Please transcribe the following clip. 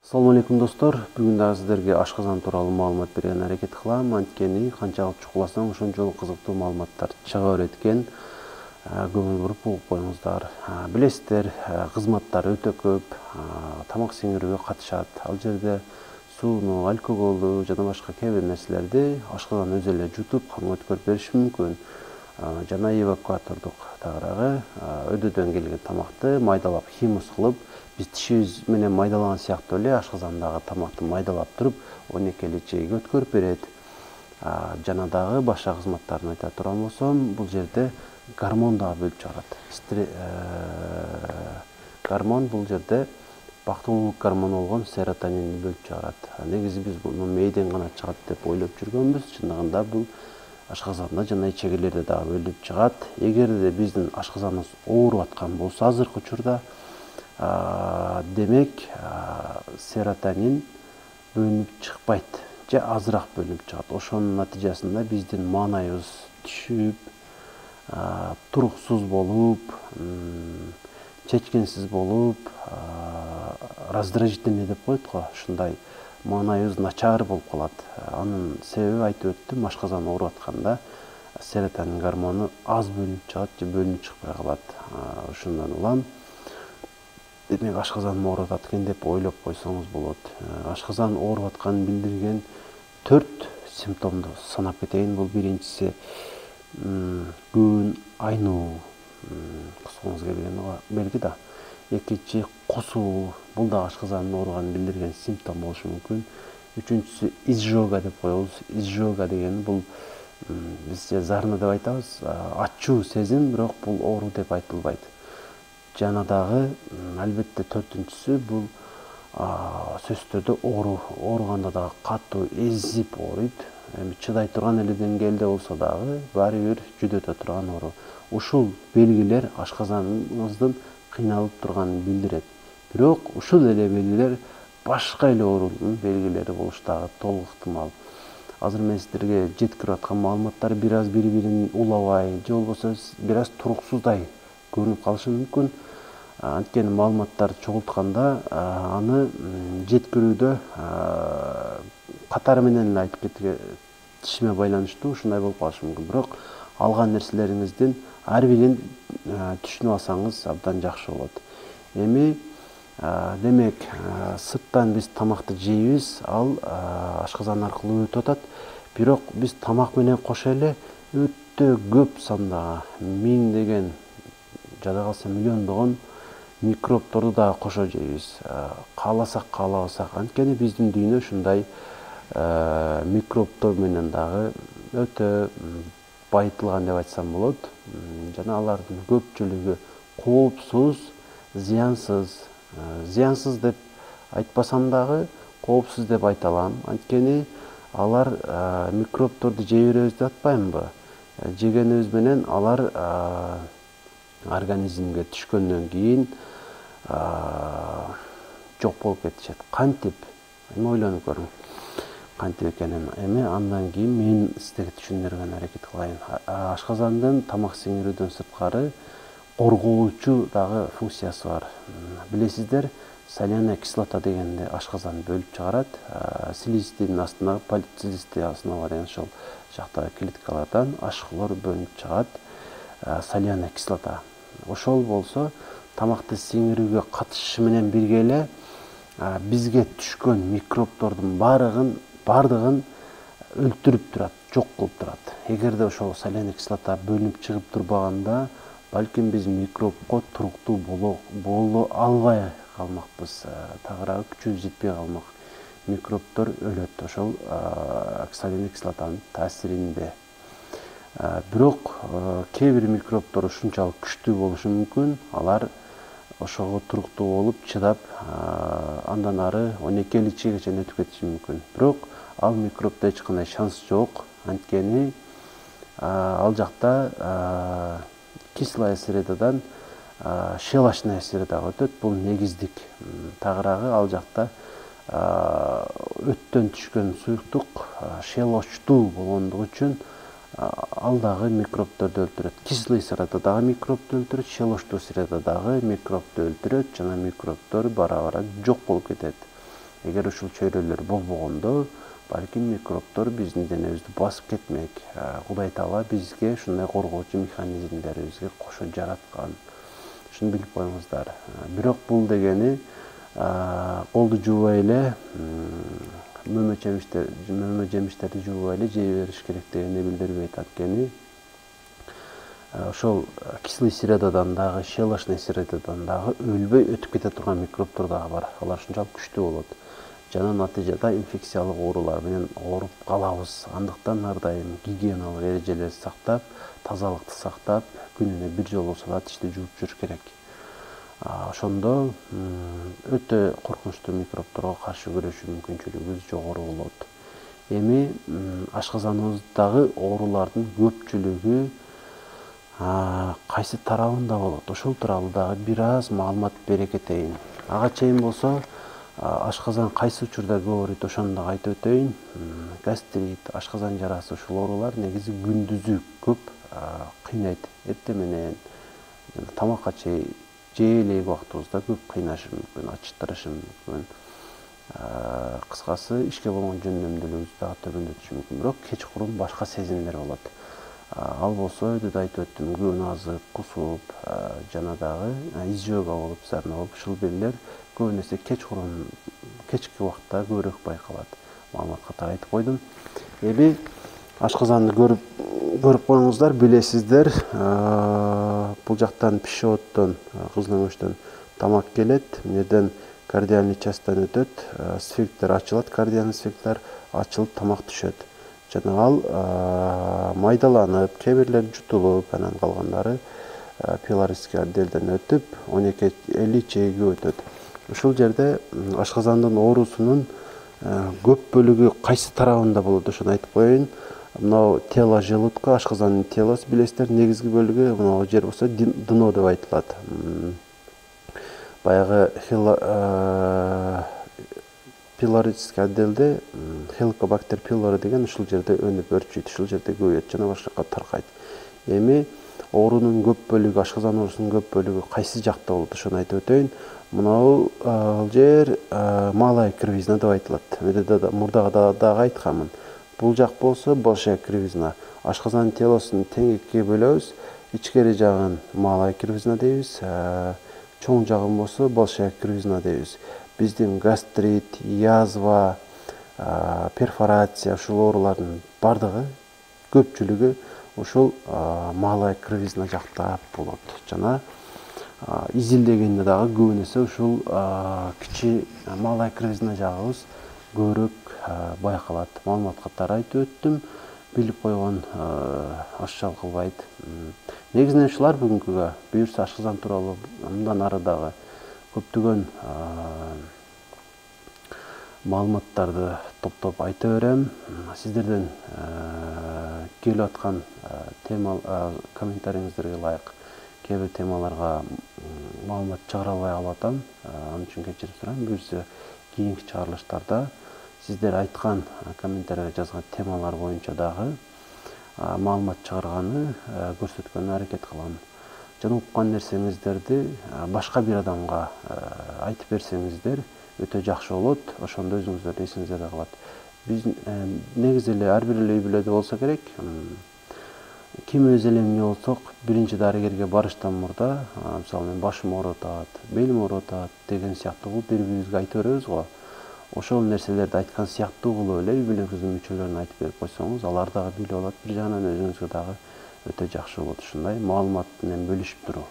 Assalamu alaikum достор. Бүгүн дагы сиздерге ашказан тууралуу маалымат берген аракет кылам. Анткени канчалык чукуласаң, ошончолук кызыктуу маалыматтар чыга берет экен. Көңүл буруп угуп коюңуздар. Билесиздер, кызматтар өтө көп, тамак сиңирүүгө катышат. Ал жерде сууну, алкоголду жана башка кээ бир нерселерди ашказан өзү эле жутуп, канга өткөрүп бериши мүмкүн. Жана эвакуатордук тагыраагы өдөдөн келген тамакты майдалап химус кылып, биз тишибиз менен майдалаган сыяктуу эле ашказандагы тамакты майдалап туруп, онекели чейге өткөрүп берет. Жана дагы башка кызматтарын айта турган болсом, бул жерде гормон дагы бөлүп чыгарат. Гормон бул жерде бактылуулук гормону болгон серотонинди бөлүп чыгарат. Негизи биз муну мээден гана чыгат деп ойлоп жүргөнбүз. Чындыгында бул ашказанда жана ичегелерде дагы бөлүнүп чыгат. Эгерде биздин ашказаныбыз ооруп аткан болсо азыркы учурда, демек серотонин бөлүнүп чыкпайт же азыраак бөлүнүп чыгат. Ошонун натыйжасында биздин маанайыбыз түшүп, туруксуз болуп, чечкенсиз болуп, раздражительный деп коет го, ушундай маанайыбыз начар болуп калат. Анын себеби айтып өттүм, ашказан ооруп атканда серотонин гормону аз бөлүнүп чыгат же бөлүнүп чыкпай калат. Ошондон улам демек ашказан ооруп атат экен деп ойлоп койсоңуз болот. Ашказан ооруп атканын билдирген 4 симптомду санап кетейин. Бул биринчиси күн айнуу, кусуңуз келген белги да. Экинчи кусуу, бул да ашказандын ооруганын билдирген симптом болушу мүмкүн. Үчүнчүсү изжога деп коебуз. Изжога дегени бул биз зарна деп айтабыз, ачуу сезим, бирок бул оору деп айтылбайт. Жана дагы албетте төртүнчүсү бул сөзсүздөрдө ооруганда дагы катуу эзип ооруйт. Эми чыдай турган эле деңгээлде болсо дагы баары бир жүдөтө турган оору. Ушул белгилер ашказаныңыздын кыйналып турганын билдирет. Бирок ушул эле белгилер башка эле оорунун белгилери болушу дагы толук ыктымал. Азыр мен сиздерге жеткирип аткан маалыматтар бир аз бири-бирин улабай, же болбосо бир аз туруксуздай көрүнүп калышы мүмкүн. Анткени маалыматтарды чогултканда аны жеткирүүдө катары менен эле айтып кетишиме байланыштуу ушундай болуп калышы мүмкүн. Бирок алган нерселериңиздин ар бирин түшүнүп алсаңыз абдан жакшы болот. Эми демек сырттан биз тамакты жейбиз, ал ашказан аркылуу өтүп атат. Бирок биз тамак менен кошо эле өтө көп сандагы, миңдеген, жада калса миллиондогон микробторду дагы кошо жейбиз. Кааласак, каалабасак, анткени биздин дүйнө ушундай микробтор менен дагы өтө байытылган деп айтсам болот. Жана алардын көпчүлүгү коопсуз, зыянсыз. Зыянсыз деп айтпасам дагы коопсуз деп айта алам. Анткени алар микробторду жей беребиз деп атпаймынбы? Жегенибиз менен алар организмге түшкөндөн кийин жок болуп кетишет. Кантип? Эми ойлонуп көрүң. Кантип экенин. Эми андан кийин мен сиздерге түшүндүргөн аракет кылайын. Ашказандын тамак сиңирүүдөн сырткары коргоочу дагы функциясы бар. Билесиздер, соляная кислота дегенди ашказан бөлүп чыгарат. Слизистин астына, полицистин астына деген ошол жактагы клеткалардан ашкылор бөлүнүп чыгат. Соляная кислота. Ошол болсо тамакты сиңирүүгө катышышы менен бирге эле бизге түшкөн микробтордун бардыгын өлтүрүп турат, жок кылып турат. Эгерде ошол соляная кислота бөлүнүп чыгып турбаганда, балким биз микробко туруктуу боло албай калмакпыз. Тагыраак күчүбүз жетпей калмак. Микробтор өлөт ошол соляная кислотанын таасиринде. Бирок кээ бир микробтор ушунчалык күчтүү болушу мүмкүн. Алар ошого туруктуу болуп чыдап, андан ары 12 чейге чейин өтүп кетиши мүмкүн. Бирок ал микробдо эч кандай шанс жок. Анткени ал жакта кислая средадан щелочная средага өтөт. Бул негиздик. Тагыраагы ал жакта өттөн түшкөн суюктук щелочтуу болгондугу үчүн ал дагы микробторду өлтүрөт. Кислый среда дагы микробду өлтүрөт, щелочтуу среда дагы микробду өлтүрөт, жана микробтор бара-бара жок болуп кетет. Эгер ушул чөйрөлөр болбогондо балким микробтор биздин денебизди басып кетмек. Кудай Таала бизге ушундай коргоочу механизмдерибизге кошо жараткан. Ушуну билип коюңуздар. Бирок бул дегени колду жуубай эле мөмө жемиштерди жуубай эле жей бериш керек дегенди билдирбейт. Анткени ошол кислый средадан дагы, щелочный средадан дагы өлбөй өтүп кете турган микробтор дагы бар. Алар ушунчалык күчтүү болот. Жана натыйжада инфекциялык оорулар менен ооруп калабыз. Андыктан ар дайым гигиеналык эрежелерди сактап, тазалыкты сактап, күнүнө бир жолу болсо да тишти жууп жүрүш керек. Ошондо өтө коркунучтуу микробторго каршы күрөшүү мүмкүнчүлүгүбүз жогору болот. Эми ашказаныбыздагы оорулардын көпчүлүгү кайсы тарабында болот? Ошол тууралуу дагы бир аз маалымат бере кетейин. Ага чейин болсо ашказан кайсы учурда көп ооруйт ошону дагы айтып өтөйүн. Гастрит, ашказан жарасы ушул оорулар негизи күндүзү көп кыйнайт. Эртең менен тамакка чейин жей элек убактыбызда көп кыйнашы мүмкүн, ачтырышы мүмкүн. Кыскасы ишке болгон жөндөмдүүлүгүбүздү дагы төмөндөтүшү мүмкүн. Бирок кечкурун башка сезимдер болот. Ал болсо өйдө да айтып өттүм, күн азып, кусуп, жана дагы изжога болуп, зарына болуп, ушул белгилер көп нерсе кечки убакта көбүрөөк байкалат. Маалымат катары айтып койдум. Эми ашказанды көрүп коюңуздар, билесиздер. Бул жактан пищеводдон, кызыл өңүчтөн тамак келет. Мынерден кардиальный частьтан өтөт, сфинктер ачылат, кардиальный сфинктер ачылып тамак түшөт. Жана ал майдаланып, кээ бирлери жутулуп, анан калгандары пилорический отделден өтүп, 12-50 чейги өтөт. Ушул жерде ашказандын оорусунун көп бөлүгү кайсы тарабында болот, ошону айтып коеюн. Мынау тело желудка, ашказандын телосу билесиздер, негизги бөлүгү мынау жер болсо дно деп айтылат. Баягы пилорический отделде Helicobacter pylori деген ушул жерде өнүп өрчүйт, ушул жерде көбөйөт жана башка жакка таркайт. Эми оорунун көп бөлүгү, ашказан оорусунун көп бөлүгү кайсы жакта болот, ошону айтып өтөйүн. Мынау жер малая кривизна деп айтылат. Мурдагы дагы айтканмын. Бул жак болсо большая кривизна. Ашказандын телосун тең экиге бөлөбүз. Ичкери жагын малая кривизна дейбиз, чоң жагын болсо большая кривизна дейбиз. Биздин гастрит, язва, перфорация, ушул оорулардын бардыгы, көпчүлүгү ушул малая кривизна жакта болот. Жана изилдегенде дагы көбүнесе ушул кичи малая кривизна жагыбыз көбүрөөк байкалат. Маалымат катары айтып өттүм. Билип койгон ашчал кылбайт. Негизинен ушулар бүгүнкүгө. Буюрса ашказан тууралуу мындан ары дагы көптөгөн маалыматтарды топтоп айта берем. Сиздерден келип аткан комментарийиңиздерге ылайык кээ бир темаларга маалымат чыгара албай калып атам. Ал үчүн кечирип сурайм. Буюрса кийинки чыгарылыштарда сиздер айткан комментарийге жазган темалар боюнча дагы маалымат чыгарганы көрсөткөнгө аракет кылам. Жана уккан нерсеңиздерди башка бир адамга айтып берсеңиздер өтө жакшы болот. Ошондо өзүңүздөр эсиңизде калат. Биз негизи эле ар бир үй бүлөдө болсо керек. Ким өз эле эмне болсок, биринчи дарыгерге барыштан мурда, мисалы мен башым ооруп атат, белим ооруп атат деген сыяктуу бири-бирибизге айтып беребиз го. Ошол нерселерди айткан сыяктуу кылып эле үй бүлөңүздүн мүчөлөрүнө айтып берип койсоңуз, алар дагы билип алат. Бир жагынан өзүңүзгө дагы өтө жакшы болот. Ушундай маалымат менен бөлүшүп туруу.